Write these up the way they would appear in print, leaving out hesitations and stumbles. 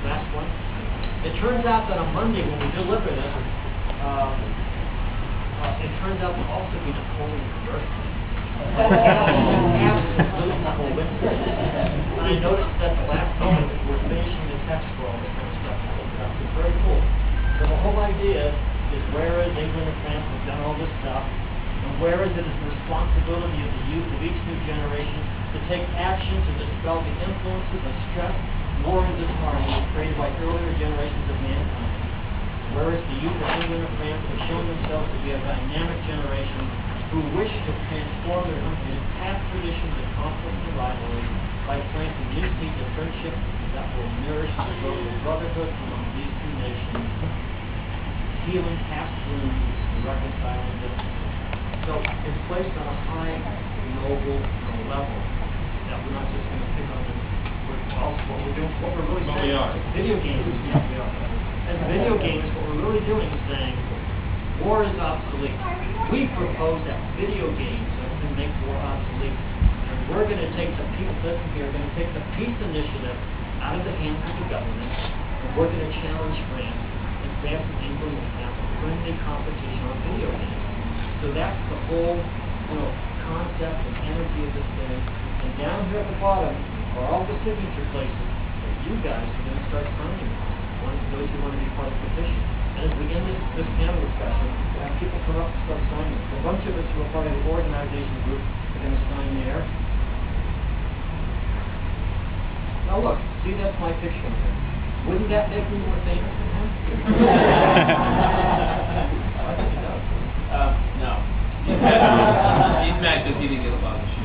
Last one. It turns out that on Monday when we deliver this, it turns out to also be Napoleon's birthday. Absolute coincidence. And I noticed that the last moment we're finishing the text for all this kind of stuff. It's very cool. So the whole idea is whereas England and France have done all this stuff, and whereas it is the responsibility of the youth of each new generation to take action to dispel the influences of stress, war, and disharmony created by earlier generations of mankind. Whereas the youth of England and France have shown themselves to be a dynamic generation who wish to transform their country's past traditions of conflict and rivalry by planting new seeds of friendship that will nourish the growth of brotherhood among these two nations, healing past wounds and reconciling differences. So it's placed on a high, noble level that we're not just going to pick on them. What we're doing, what we're really saying, video games, yeah, we are. As video games, what we're really doing is saying, war is obsolete. We propose that video games can make war obsolete. And we're going to take the peace, listen here, we're going to take the peace initiative out of the hands of the government, and we're going to challenge France, and France and England will have a friendly competition on video games. So that's the whole, concept and energy of this thing. And down here at the bottom are all the signature places that you guys are going to start signing. Those who want to be part of the petition. And as we end this panel discussion, we'll have people come up and start signing. A bunch of us who are part of the organization group are going to sign there. Now look, see, that's my picture on there. Wouldn't that make me more famous than him? I think it does. No. He's mad because he didn't get a lot of shit.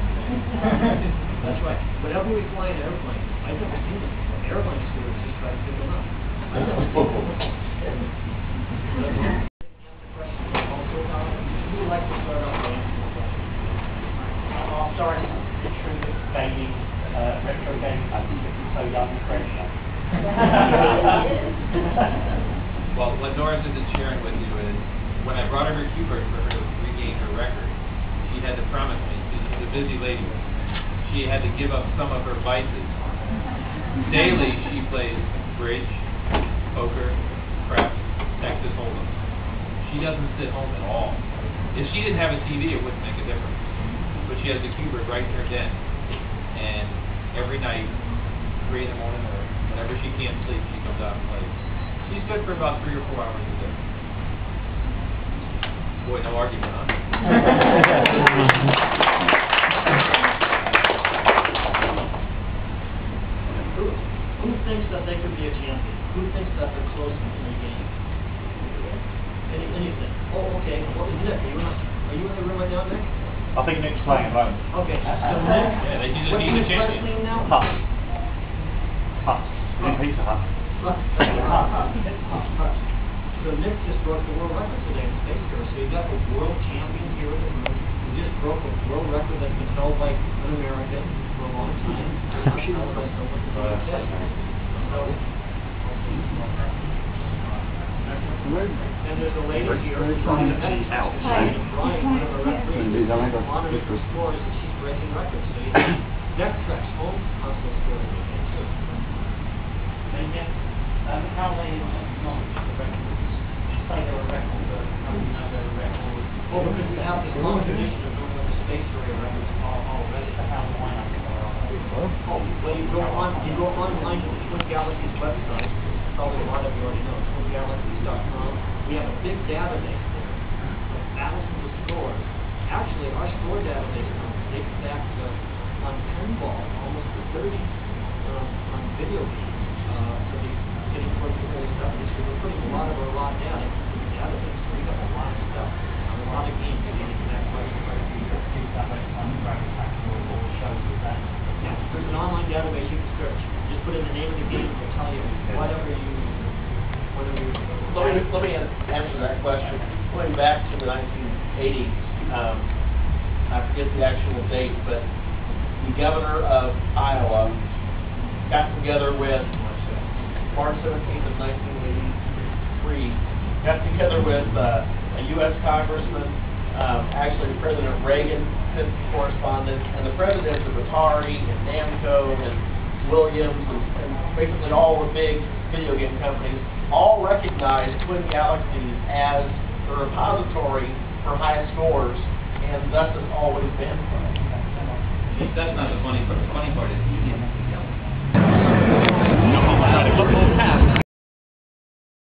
That's right. Whenever we fly an airplane, I've never seen this before. Airplane stewards just try to pick them up. I've never seen this before. Who would like to start off by answering the question? I'll start intrusive gaming, retro gaming, I think it's so young and fresh. Well, what Doris isn't sharing with you is, when I brought her keyboard for her to regain her record, she had to promise me, she's a busy lady, she had to give up some of her vices. Daily, she plays bridge, poker, craps, Texas Hold'em. She doesn't sit home at all. If she didn't have a TV, it wouldn't make a difference. But she has the keyboard right in her den. And every night, 3 in the morning, or whenever she can't sleep, she comes out and plays. She's good for about 3 or 4 hours a day. Boy, no argument, huh? Who thinks that they could be a champion? Who thinks that they're close in the game? Anything? Oh, okay. What is Nick? Are you in the room right now, Nick? I think Nick's playing alone. Okay. So Nick, yeah, they just what's need his a first champion. name now? Hut. Pizza Hut. So Nick just broke the world record today in space tour. So you got a world champion here in the room. You just broke a world record that's been held by an American for a long time. She held by someone who was dead. And there's a lady here who's trying to Brian, one of our referees, monitors her scores, and she's breaking records. So you have Next home console scores in the game too. And yet, how many knowledge of the records? Say there were records, but how do you know there were records? Well, because we have this long tradition of doing the space area records already. How do I know? Well, you go online to the Twin Galaxies website. Probably a lot of you already know, twingalaxies.com. We have a big database there of thousands of scores. Actually, our score database dates back to on pinball, almost the 30s, on video games. So getting towards the early 70s. So we're putting a lot of our raw data into the database. So we got a lot of stuff, a lot of games dating back quite a few years. Yeah, there's an online database you can search. Just put in the name of the game and it'll tell you whatever you Let me answer that question. Going back to the 1980s, I forget the actual date, but the governor of Iowa got together with March 17th of 1983, got together with a U.S. congressman, actually President Reagan sent correspondence, and the presidents of Atari and Namco and Williams and basically all the big video game companies, all recognize Twin Galaxies as the repository for high scores, and thus it's always been. That's not the funny part. The funny part is he didn't. Football pass.